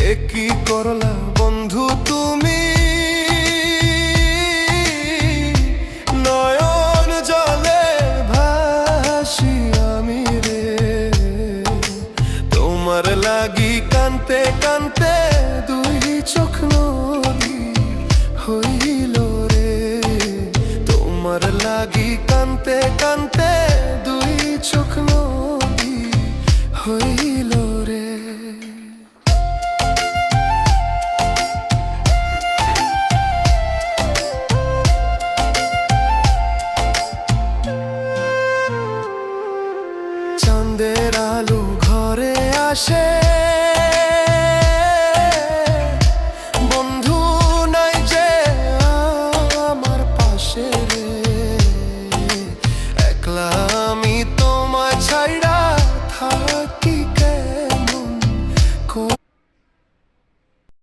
কি করলা বন্ধু তুমি, নয়ন জলে ভাসি আমি রে। তোমার লাগি কানতে কানতে দুই চোখ নদী হইল রে। তোমার লাগি কানতে কানতে দুই চোখ নদী হইল রে। চাঁদের আলো ঘরে আসে,